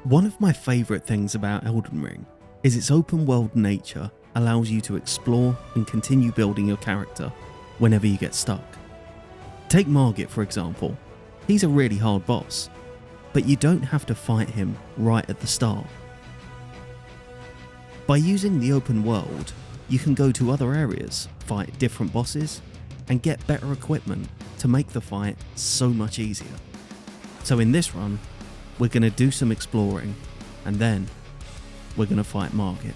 One of my favourite things about Elden Ring is its open world nature allows you to explore and continue building your character whenever you get stuck. Take Margit for example. He's a really hard boss, but you don't have to fight him right at the start. By using the open world, you can go to other areas, fight different bosses, and get better equipment to make the fight so much easier. So in this run, we're going to do some exploring, and then we're going to fight Margit.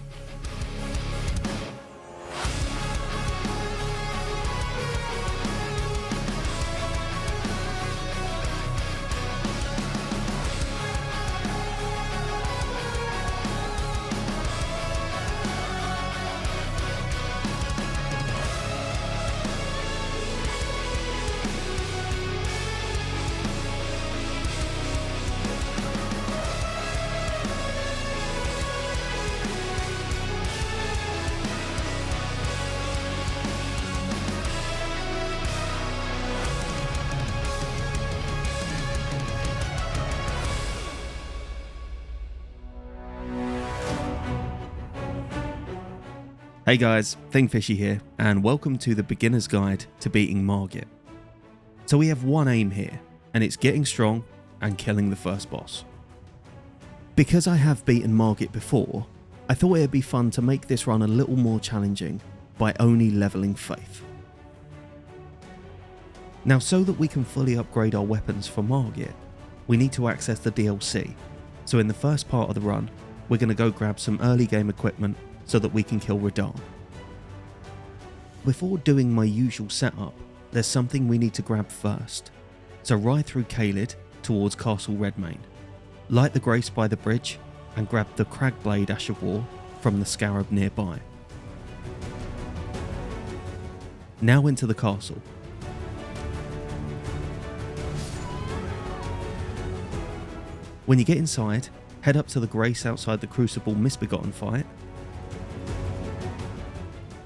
Hey guys, Thingfishy here, and welcome to the beginner's guide to beating Margit. So we have one aim here, and it's getting strong and killing the first boss. Because I have beaten Margit before, I thought it'd be fun to make this run a little more challenging by only leveling Faith. Now, so that we can fully upgrade our weapons for Margit, we need to access the DLC, so in the first part of the run, we're going to go grab some early game equipment so that we can kill Radahn. Before doing my usual setup, there's something we need to grab first. So ride through Caelid towards Castle Redmane, light the Grace by the bridge, and grab the Cragblade Ash of War from the Scarab nearby. Now into the castle. When you get inside, head up to the Grace outside the Crucible Misbegotten fight,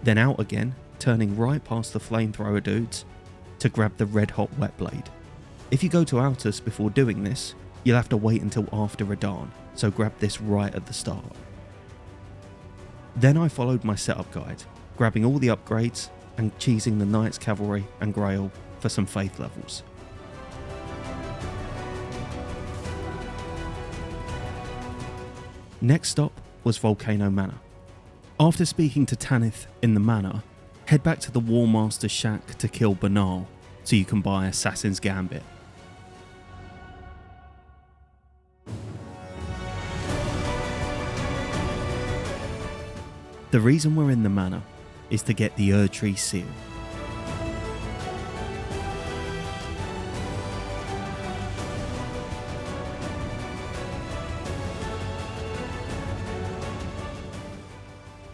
then out again, turning right past the flamethrower dudes to grab the red hot wet blade. If you go to Altus before doing this, you'll have to wait until after Radahn, so grab this right at the start. Then I followed my setup guide, grabbing all the upgrades and cheesing the Knights Cavalry and Grail for some faith levels. Next stop was Volcano Manor. After speaking to Tanith in the manor, head back to the War Master's shack to kill Banal so you can buy Assassin's Gambit. The reason we're in the manor is to get the Erdtree seal.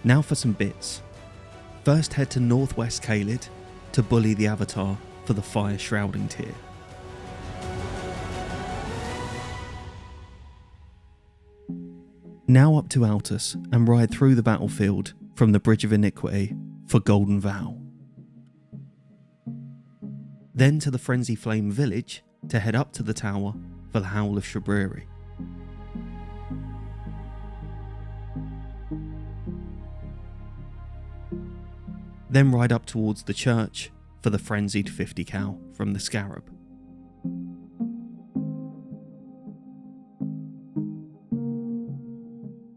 Now for some bits. First head to Northwest Caelid to bully the Avatar for the Fire Shrouding tier. Now up to Altus and ride through the battlefield from the Bridge of Iniquity for Golden Vow. Then to the Frenzy Flame village to head up to the tower for the Howl of Shabriri. Then ride up towards the church for the frenzied 50 cal from the Scarab.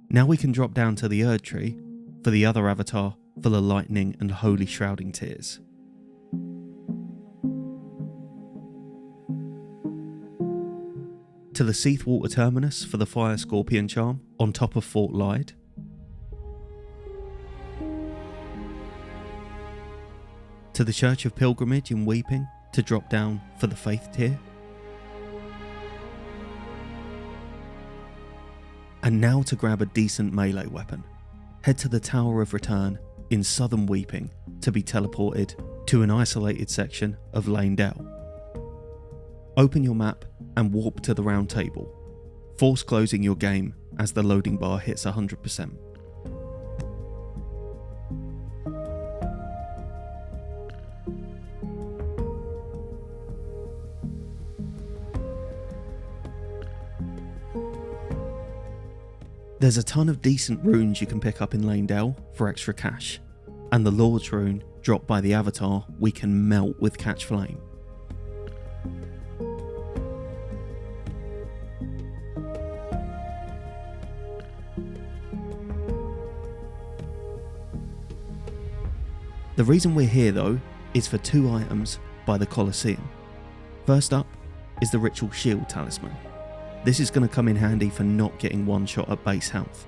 Now we can drop down to the Erdtree for the other avatar for the Lightning and Holy Shrouding tiers. To the Seathwater Terminus for the Fire Scorpion charm on top of Fort Lyde. To the Church of Pilgrimage in Weeping to drop down for the Faith tier. And now to grab a decent melee weapon. Head to the Tower of Return in Southern Weeping to be teleported to an isolated section of Lane Dell. Open your map and warp to the round table, force closing your game as the loading bar hits 100%. There's a ton of decent runes you can pick up in Lanedale for extra cash, and the Lord's rune dropped by the Avatar we can melt with Catch Flame. The reason we're here though is for 2 items by the Colosseum. First up is the Ritual Shield Talisman. This is going to come in handy for not getting one shot at base health.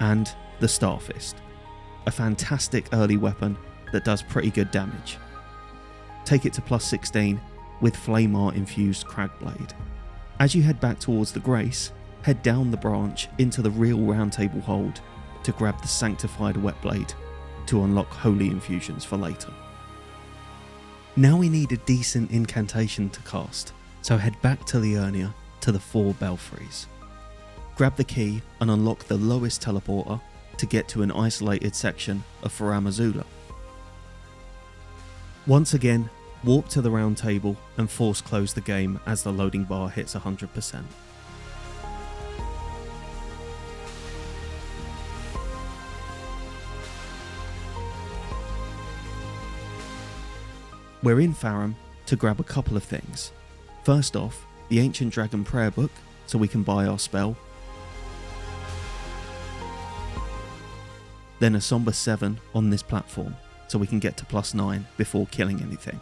And the Starfist, a fantastic early weapon that does pretty good damage. Take it to plus 16 with Flame Art infused Cragblade. As you head back towards the Grace, head down the branch into the real Round Table hold to grab the Sanctified Wetblade to unlock Holy Infusions for later. Now we need a decent incantation to cast, so head back to Liurnia to the 4 belfries. Grab the key and unlock the lowest teleporter to get to an isolated section of Farum Azula. Once again, warp to the Round Table and force close the game as the loading bar hits 100%. We're in Farum to grab a couple of things. First off, the Ancient Dragon Prayer Book, so we can buy our spell. Then a Somber 7 on this platform, so we can get to plus 9 before killing anything.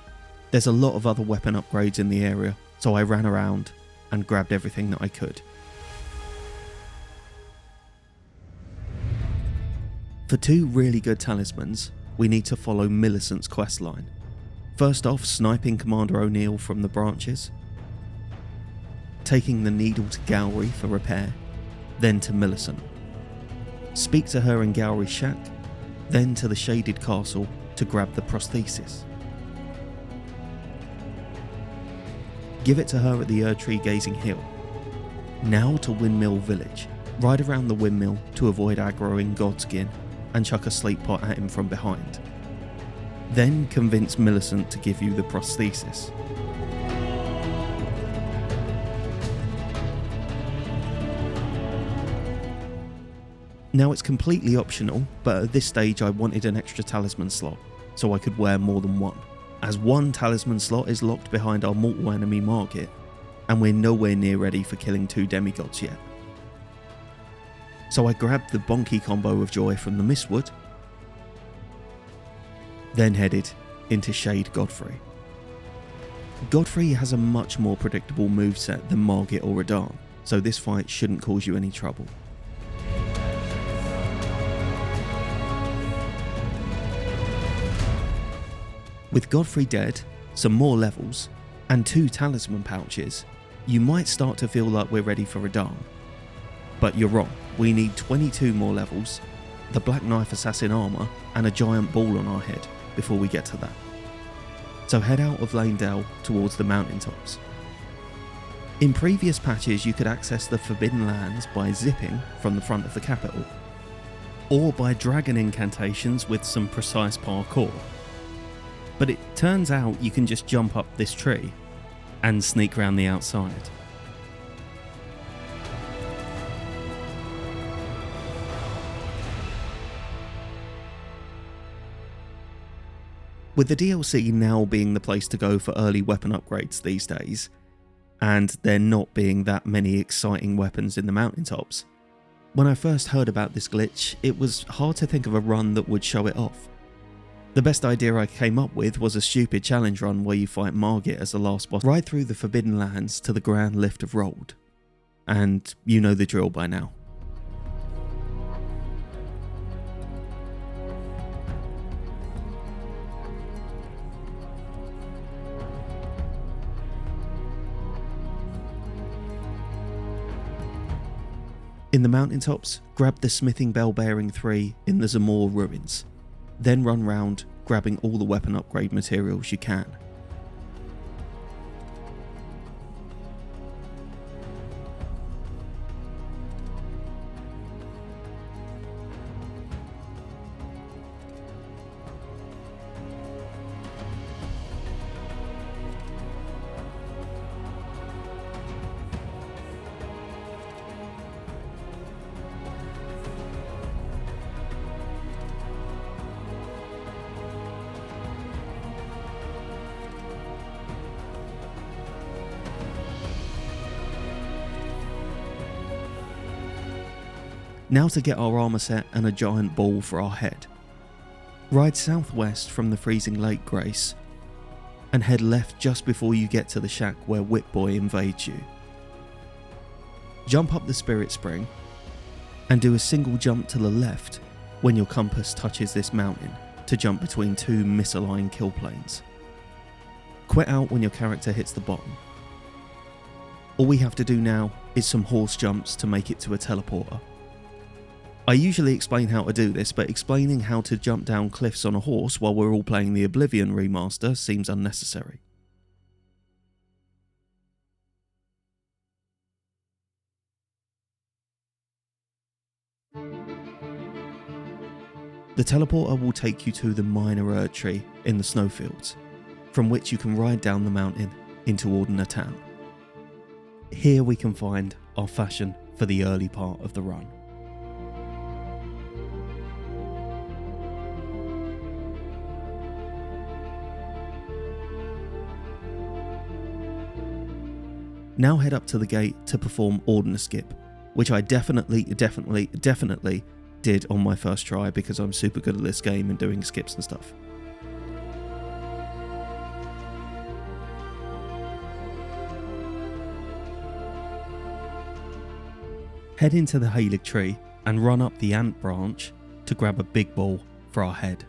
There's a lot of other weapon upgrades in the area, so I ran around and grabbed everything that I could. For 2 really good talismans, we need to follow Millicent's questline. First off, sniping Commander O'Neill from the branches, taking the needle to Gowry for repair, then to Millicent. Speak to her in Gowry's shack, then to the Shaded Castle to grab the prosthesis. Give it to her at the Erdtree Gazing Hill. Now to Windmill Village. Ride around the windmill to avoid aggroing Godskin and chuck a sleep pot at him from behind. Then convince Millicent to give you the prosthesis. Now it's completely optional, but at this stage I wanted an extra talisman slot, so I could wear more than one, as one talisman slot is locked behind our mortal enemy Margit, and we're nowhere near ready for killing 2 demigods yet. So I grabbed the bonky combo of joy from the Mistwood, then headed into Shade Godfrey. Godfrey has a much more predictable moveset than Margit or Radahn, so this fight shouldn't cause you any trouble. With Godfrey dead, some more levels, and 2 talisman pouches, you might start to feel like we're ready for Radahn. But you're wrong, we need 22 more levels, the Black Knife Assassin armour, and a giant ball on our head before we get to that. So head out of Lanedale towards the mountaintops. In previous patches you could access the Forbidden Lands by zipping from the front of the capital, or by dragon incantations with some precise parkour. But it turns out you can just jump up this tree and sneak round the outside. With the DLC now being the place to go for early weapon upgrades these days, and there not being that many exciting weapons in the mountaintops, when I first heard about this glitch, it was hard to think of a run that would show it off. The best idea I came up with was a stupid challenge run where you fight Margit as the last boss, ride through the Forbidden Lands to the Grand Lift of Rold. And you know the drill by now. In the mountaintops, grab the Smithing Bell Bearing 3 in the Zamor ruins, then run round grabbing all the weapon upgrade materials you can. Now to get our armour set and a giant ball for our head. Ride southwest from the freezing lake, Grace, and head left just before you get to the shack where Whip Boy invades you. Jump up the Spirit Spring and do a single jump to the left when your compass touches this mountain to jump between two misaligned kill planes. Quit out when your character hits the bottom. All we have to do now is some horse jumps to make it to a teleporter. I usually explain how to do this, but explaining how to jump down cliffs on a horse while we're all playing the Oblivion remaster seems unnecessary. The teleporter will take you to the minor Erdtree in the snowfields, from which you can ride down the mountain into Ordina town. Here we can find our fashion for the early part of the run. Now head up to the gate to perform Ordina skip, which I definitely did on my first try because I'm super good at this game and doing skips and stuff. Head into the Halig tree and run up the ant branch to grab a big ball for our head.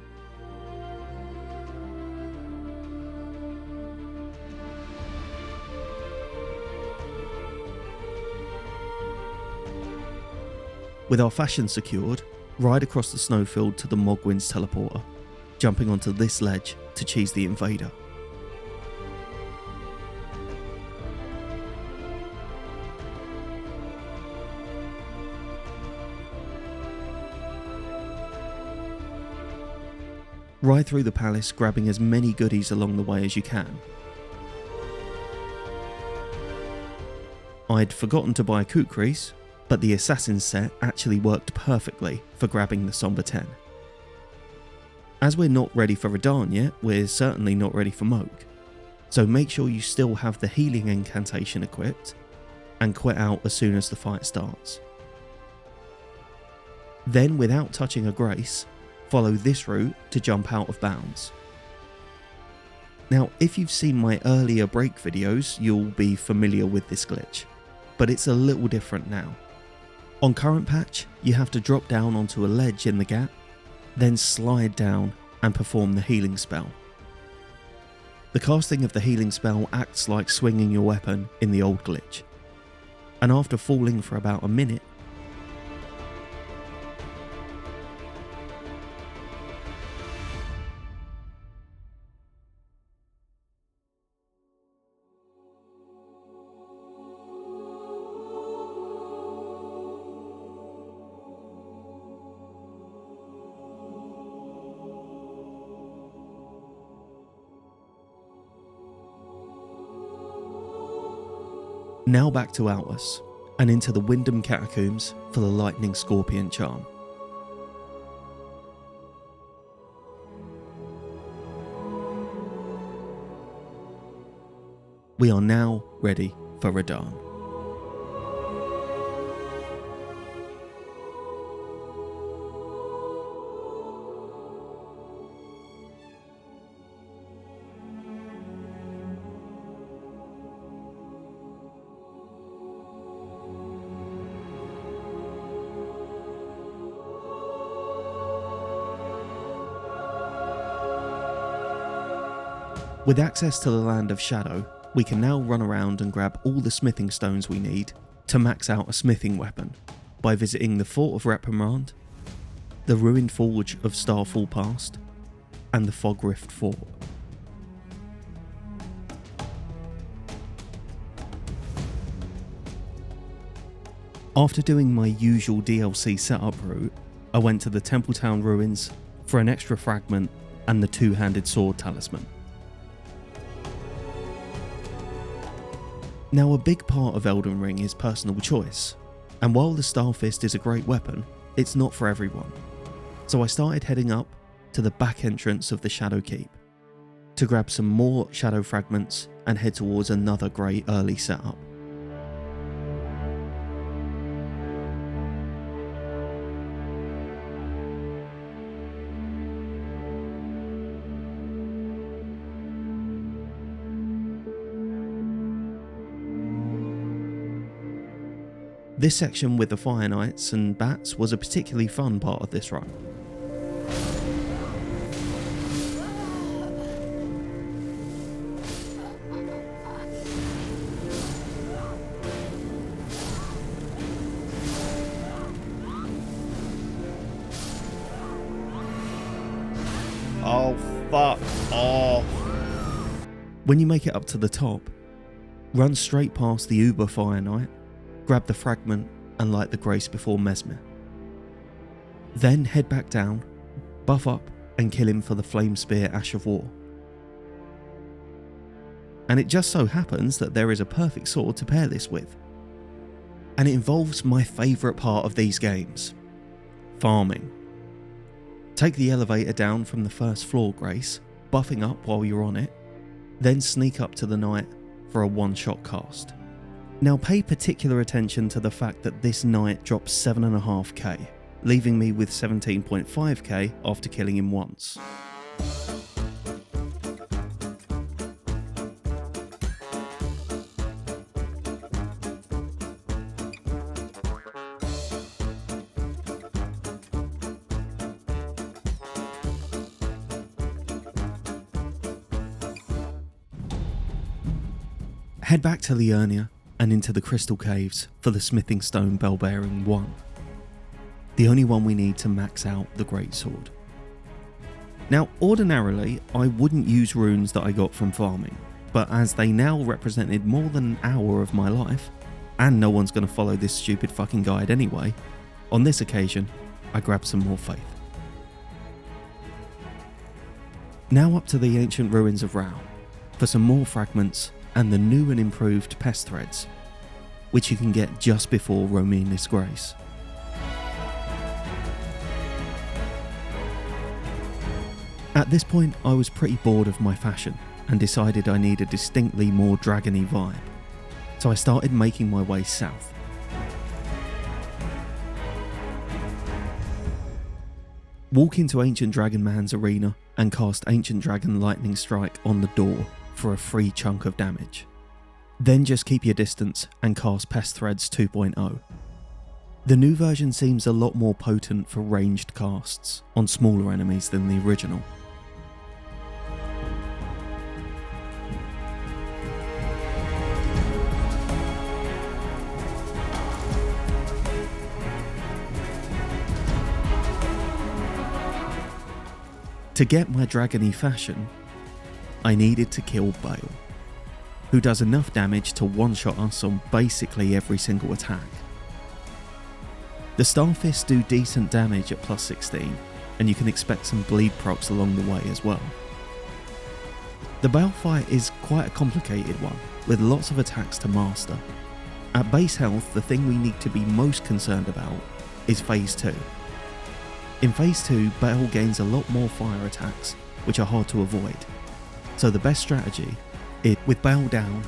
With our fashion secured, ride across the snowfield to the Mogwin's teleporter, jumping onto this ledge to cheese the invader. Ride through the palace, grabbing as many goodies along the way as you can. I'd forgotten to buy kukris, but the assassin set actually worked perfectly for grabbing the Somber 10. As we're not ready for Radahn yet, we're certainly not ready for Moog, so make sure you still have the healing incantation equipped and quit out as soon as the fight starts. Then, without touching a grace, follow this route to jump out of bounds. Now, if you've seen my earlier break videos, you'll be familiar with this glitch, but it's a little different now. On current patch, you have to drop down onto a ledge in the gap, then slide down and perform the healing spell. The casting of the healing spell acts like swinging your weapon in the old glitch, and after falling for about a minute, now back to Outlas, and into the Windham Catacombs for the Lightning Scorpion charm. We are now ready for Radahn. With access to the Land of Shadow, we can now run around and grab all the smithing stones we need to max out a smithing weapon by visiting the Fort of Reprimand, the Ruined Forge of Starfall Past, and the Fog Rift Fort. After doing my usual DLC setup route, I went to the Templetown ruins for an extra fragment and the two-handed sword talisman. Now, a big part of Elden Ring is personal choice, and while the Starfist is a great weapon, it's not for everyone. So I started heading up to the back entrance of the Shadow Keep to grab some more shadow fragments and head towards another great early setup. This section with the Fire Knights and bats was a particularly fun part of this run. Oh, fuck off. When you make it up to the top, run straight past the Uber Fire Knight, grab the fragment and light the grace before Mesmer. Then head back down, buff up and kill him for the Flame Spear Ash of War. And it just so happens that there is a perfect sword to pair this with. And it involves my favourite part of these games, farming. Take the elevator down from the first floor, Grace, buffing up while you're on it, then sneak up to the knight for a one-shot cast. Now pay particular attention to the fact that this knight drops 7.5k, leaving me with 17.5k after killing him once. Head back to Liurnia and into the Crystal Caves for the Smithing Stone Bell-Bearing 1. The only one we need to max out the Greatsword. Now, ordinarily, I wouldn't use runes that I got from farming, but as they now represented more than an hour of my life, and no one's going to follow this stupid fucking guide anyway, on this occasion, I grabbed some more faith. Now up to the ancient ruins of Rao for some more fragments and the new and improved pest threads, which you can get just before Romina's Grace. At this point, I was pretty bored of my fashion and decided I need a distinctly more dragony vibe, so I started making my way south. Walk into Ancient Dragon Man's arena and cast Ancient Dragon Lightning Strike on the door for a free chunk of damage. Then just keep your distance and cast Pest Threads 2.0. The new version seems a lot more potent for ranged casts on smaller enemies than the original. To get my dragony fashion, I needed to kill Bale, who does enough damage to one-shot us on basically every single attack. The Starfists do decent damage at plus 16, and you can expect some bleed procs along the way as well. The Bale fight is quite a complicated one, with lots of attacks to master. At base health, the thing we need to be most concerned about is Phase 2. In Phase 2, Bale gains a lot more fire attacks, which are hard to avoid. So the best strategy is, with Bale down,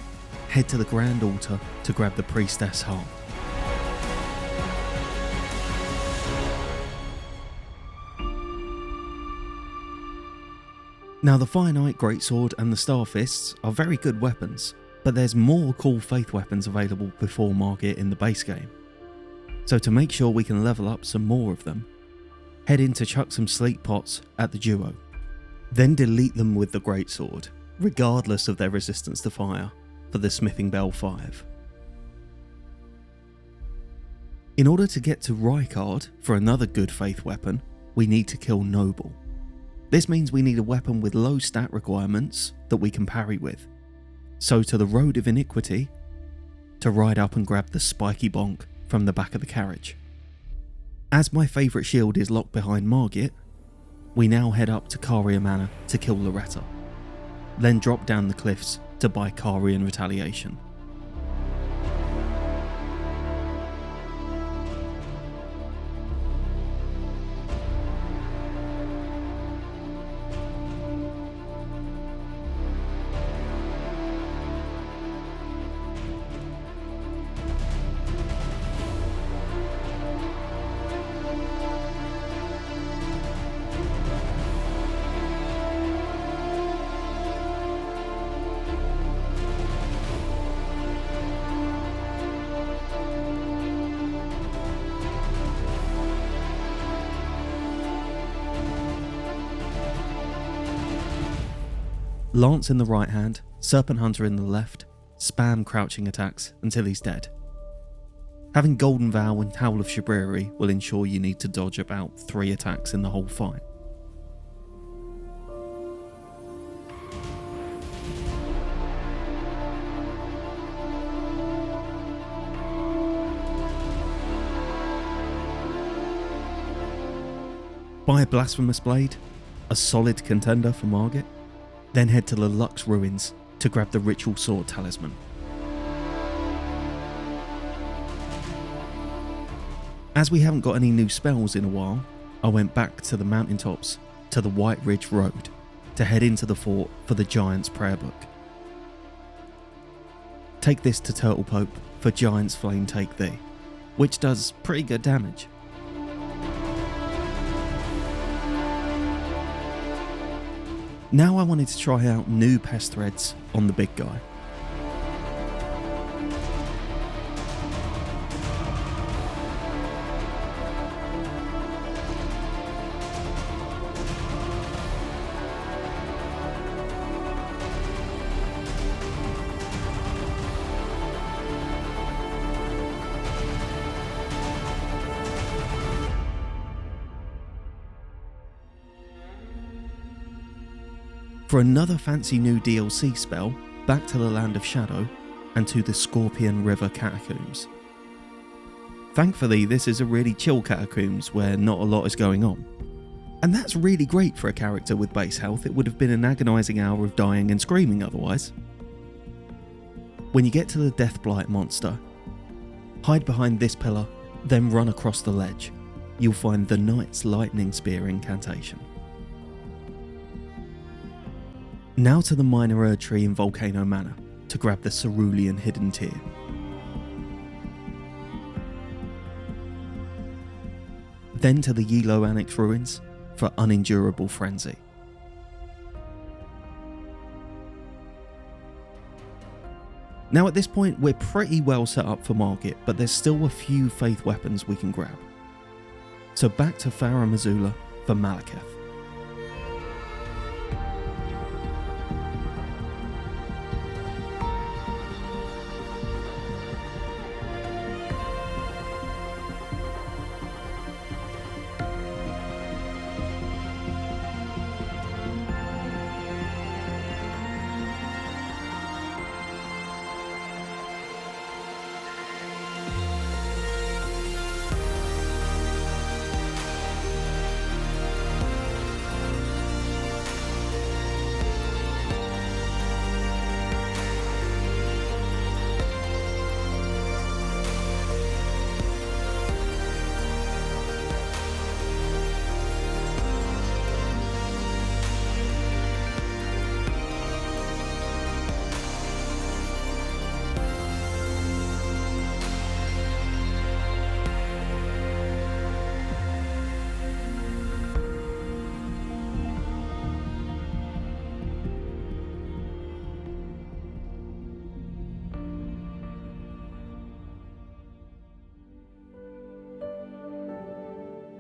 head to the Grand Altar to grab the Priestess Heart. Now the Fire Knight Greatsword and the Starfists are very good weapons, but there's more cool faith weapons available before Margit in the base game. So to make sure we can level up some more of them, head in to chuck some sleep pots at the duo. Then delete them with the Greatsword, regardless of their resistance to fire, for the Smithing Bell 5. In order to get to Rykard for another good faith weapon, we need to kill Noble. This means we need a weapon with low stat requirements that we can parry with. So to the Road of Iniquity, to ride up and grab the spiky bonk from the back of the carriage. As my favourite shield is locked behind Margit, we now head up to Caria Manor to kill Loretta, then drop down the cliffs to buy Carian Retaliation. Lance in the right hand, Serpent Hunter in the left, spam crouching attacks until he's dead. Having Golden Vow and Howl of Shabriri will ensure you need to dodge about 3 attacks in the whole fight. Buy a Blasphemous Blade, a solid contender for Margit, then head to the Lux Ruins to grab the Ritual Sword Talisman. As we haven't got any new spells in a while, I went back to the mountaintops to the White Ridge Road to head into the fort for the Giant's Prayer Book. Take this to Turtle Pope for Giant's Flame Take Thee, which does pretty good damage. Now I wanted to try out new pest threads on the big guy. For another fancy new DLC spell, back to the Land of Shadow and to the Scorpion River Catacombs. Thankfully, this is a really chill catacombs where not a lot is going on. And that's really great for a character with base health. It would have been an agonising hour of dying and screaming otherwise. When you get to the Deathblight monster, hide behind this pillar, then run across the ledge. You'll find the Knight's Lightning Spear incantation. Now to the Minor Erdtree in Volcano Manor to grab the Cerulean Hidden Tear. Then to the Yilo Annex Ruins for Unendurable Frenzy. Now at this point we're pretty well set up for Margit, but there's still a few faith weapons we can grab. So back to Farah Missoula for Malekith.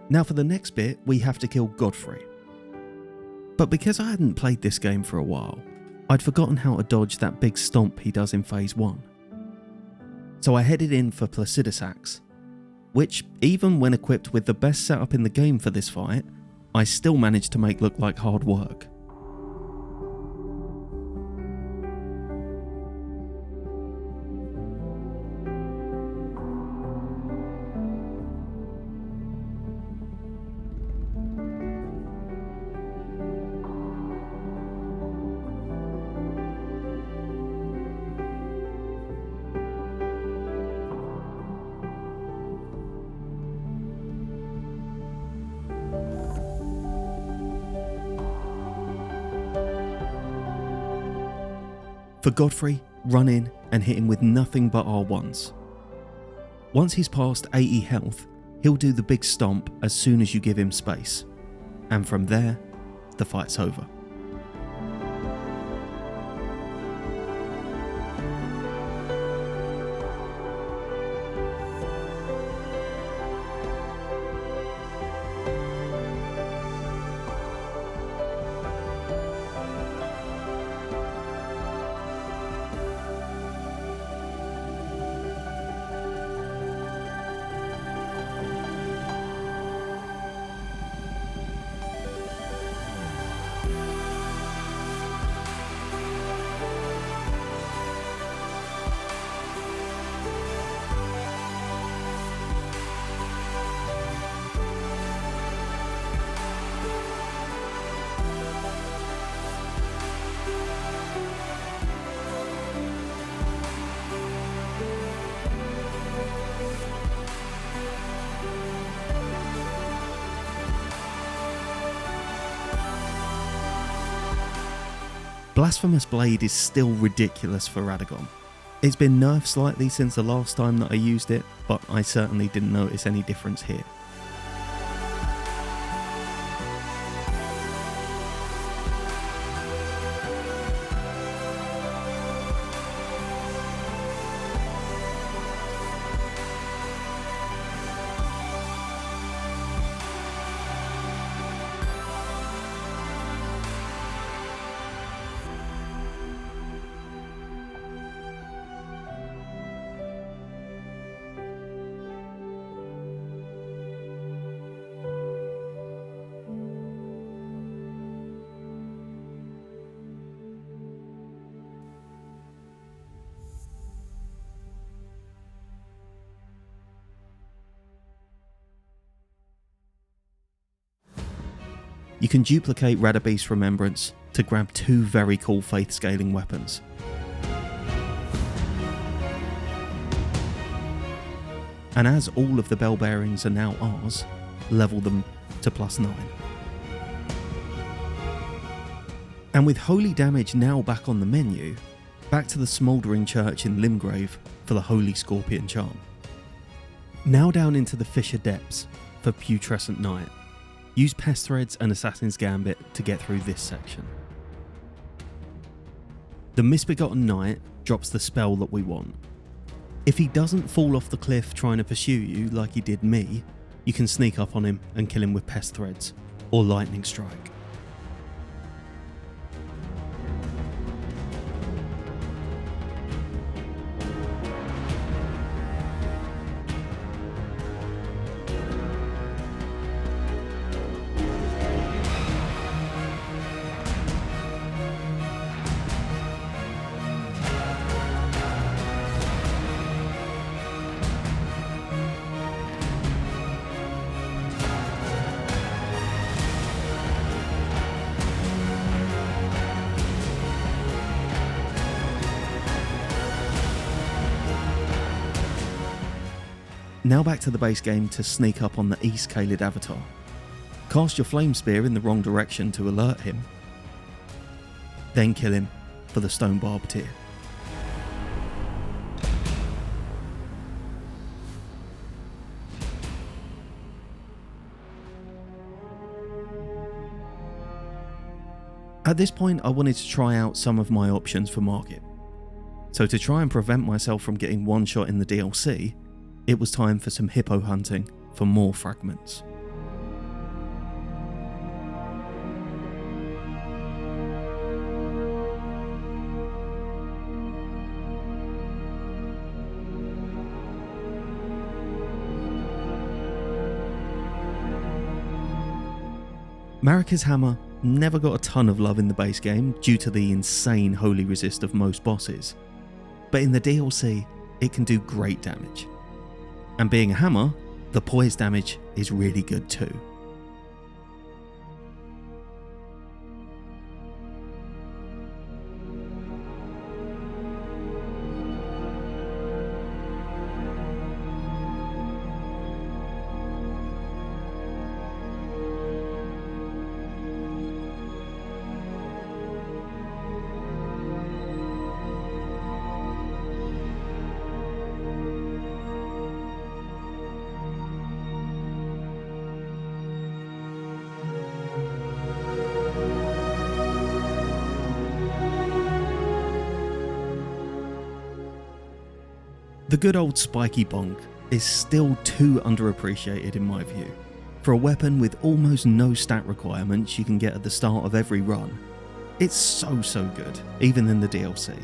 Now for the next bit, we have to kill Godfrey. But because I hadn't played this game for a while, I'd forgotten how to dodge that big stomp he does in Phase 1. So I headed in for Placidus Axe, which, even when equipped with the best setup in the game for this fight, I still managed to make look like hard work. For Godfrey, run in and hit him with nothing but R1s. Once he's past 80 health, he'll do the big stomp as soon as you give him space. And from there, the fight's over. Blasphemous Blade is still ridiculous for Radagon. It's been nerfed slightly since the last time that I used it, but I certainly didn't notice any difference here. You can duplicate Radabeast's Remembrance to grab 2 very cool faith scaling weapons. And as all of the bell bearings are now ours, level them to +9. And with holy damage now back on the menu, back to the Smouldering Church in Limgrave for the Holy Scorpion Charm. Now down into the Fissure Depths for Putrescent Knight. Use Pest Threads and Assassin's Gambit to get through this section. The Misbegotten Knight drops the spell that we want. If he doesn't fall off the cliff trying to pursue you like he did me, you can sneak up on him and kill him with Pest Threads or Lightning Strike. Now back to the base game to sneak up on the East Caelid Avatar. Cast your Flame Spear in the wrong direction to alert him, then kill him for the Stone Barb tier. At this point I wanted to try out some of my options for Margit. So to try and prevent myself from getting one shot in the DLC, it was time for some hippo hunting for more fragments. Marika's hammer never got a ton of love in the base game due to the insane holy resist of most bosses, but in the DLC it can do great damage. And being a hammer, the poise damage is really good too. The good old spiky bonk is still too underappreciated in my view. For a weapon with almost no stat requirements you can get at the start of every run, it's so good, even in the DLC.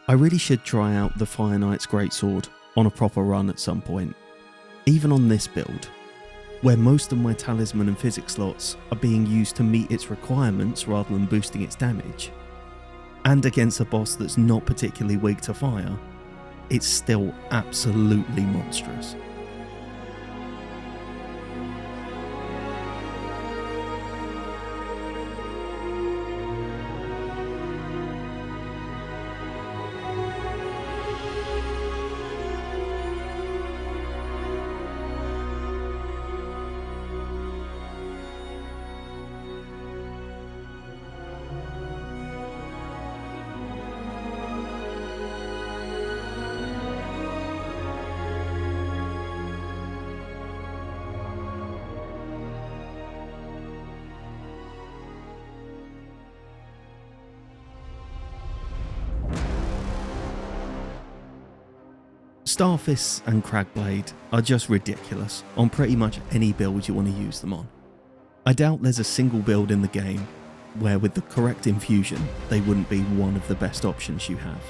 I really should try out the Fire Knight's Greatsword on a proper run at some point, even on this build. where most of my talisman and physics slots are being used to meet its requirements rather than boosting its damage, and against a boss that's not particularly weak to fire, it's still absolutely monstrous. Starfists and Cragblade are just ridiculous on pretty much any build you want to use them on. I doubt there's a single build in the game where with the correct infusion they wouldn't be one of the best options you have.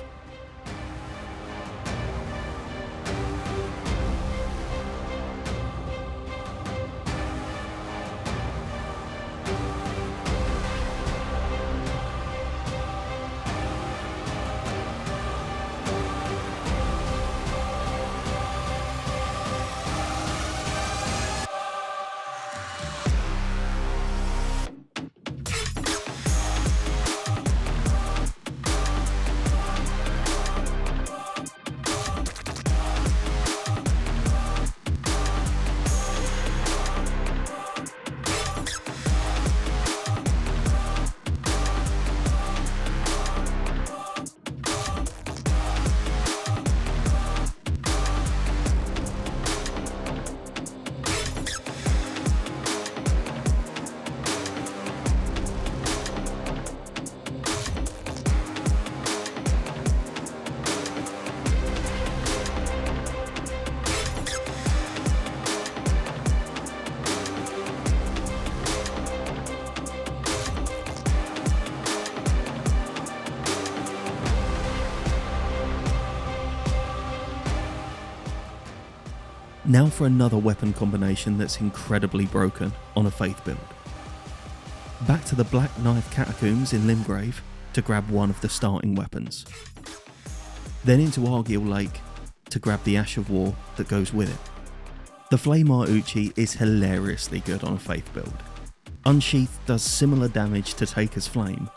Now for another weapon combination that's incredibly broken on a Faith build. Back to the Black Knife Catacombs in Limgrave to grab one of the starting weapons. Then into Argyll Lake to grab the Ash of War that goes with it. The Flamar Uchi is hilariously good on a Faith build. Unsheath does similar damage to Taker's Flame,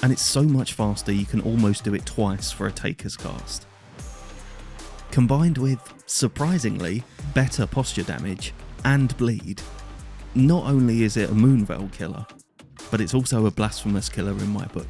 and it's so much faster you can almost do it twice for a Taker's cast. Combined with, surprisingly, better posture damage and bleed, not only is it a Moonveil killer, but it's also a blasphemous killer in my book.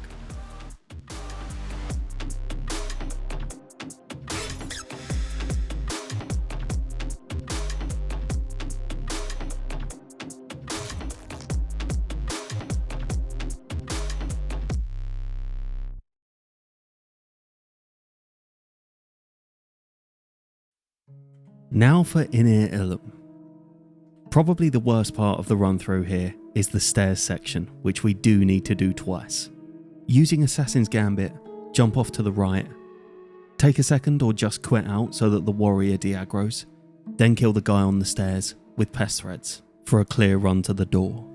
Now for Inir Ilum. Probably the worst part of the run through here is the stairs section, which we do need to do twice. Using Assassin's Gambit, jump off to the right, take a second or just quit out so that the warrior de-aggros, then kill the guy on the stairs with pest threads for a clear run to the door.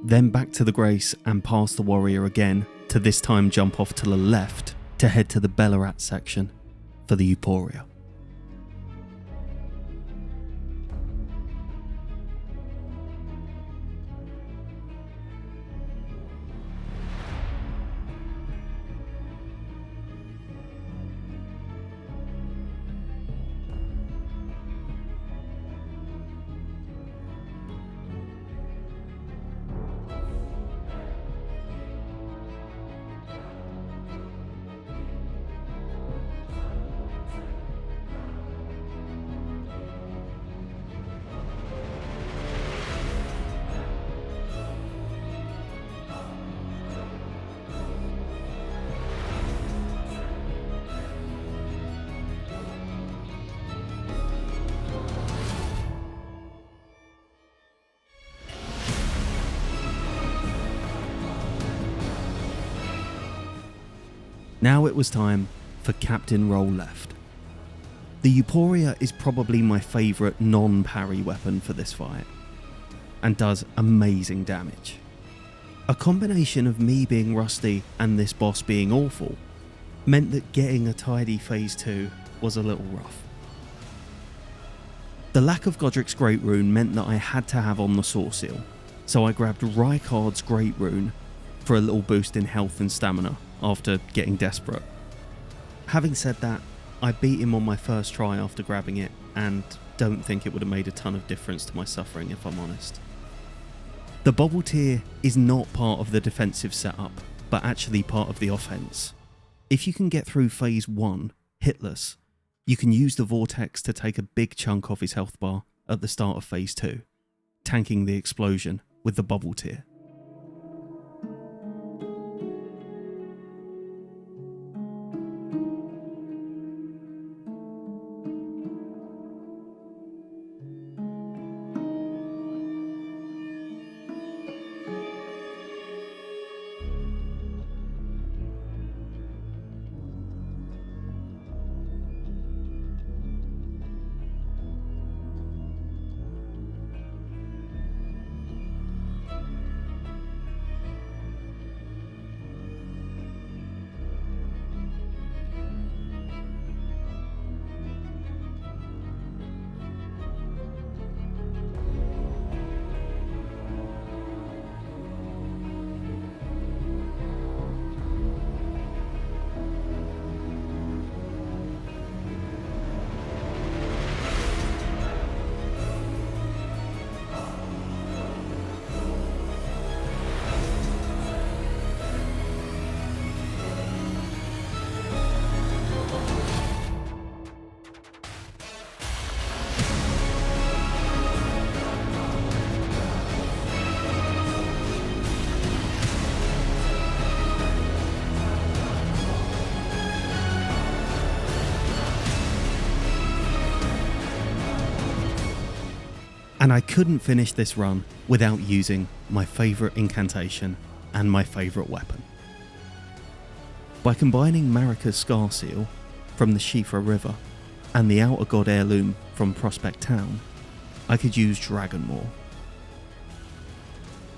Then back to the Grace and past the warrior again to this time jump off to the left to head to the Bellarat section for the Euphoria. Now it was time for Captain Roll Left. The Euphoria is probably my favourite non-parry weapon for this fight, and does amazing damage. A combination of me being rusty and this boss being awful meant that getting a tidy phase 2 was a little rough. The lack of Godric's Great Rune meant that I had to have on the Sword Seal, so I grabbed Rykard's Great Rune for a little boost in health and stamina after getting desperate. Having said that, I beat him on my first try after grabbing it, and don't think it would have made a ton of difference to my suffering if I'm honest. The Bubble Tier is not part of the defensive setup, but actually part of the offense. If you can get through phase 1 hitless, you can use the Vortex to take a big chunk off his health bar at the start of phase 2, tanking the explosion with the Bubble Tier. And I couldn't finish this run without using my favourite incantation and my favourite weapon. By combining Marika's Scar Seal from the Shifra River and the Outer God Heirloom from Prospect Town, I could use Dragon Maw.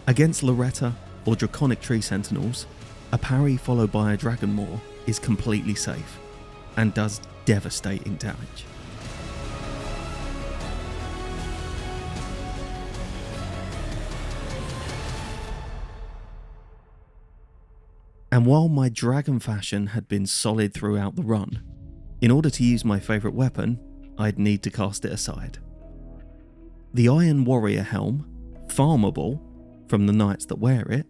Against Loretta or Draconic Tree Sentinels, a parry followed by a Dragon Maw is completely safe and does devastating damage. And while my dragon fashion had been solid throughout the run, in order to use my favourite weapon, I'd need to cast it aside. The Iron Warrior Helm, farmable from the knights that wear it,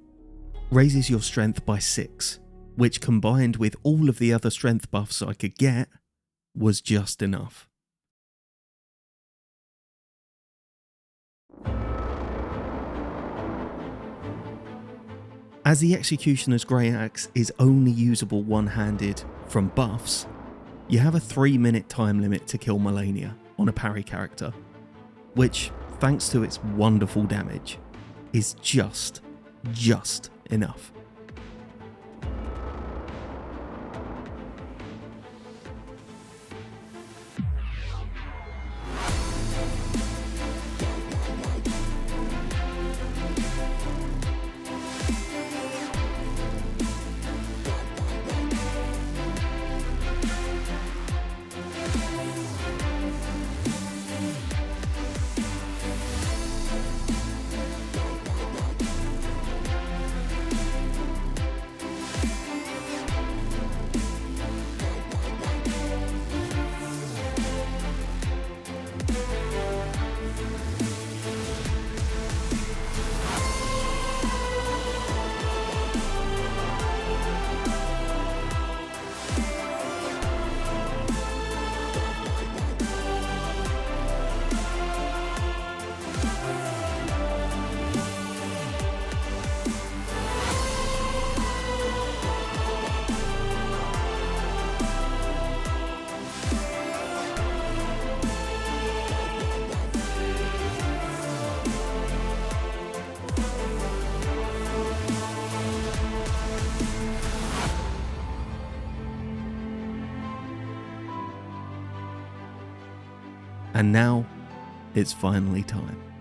raises your strength by 6, which combined with all of the other strength buffs I could get, was just enough. As the Executioner's Grey Axe is only usable one-handed from buffs, you have a 3-minute time limit to kill Malenia on a parry character, which, thanks to its wonderful damage, is just enough. And now, it's finally time.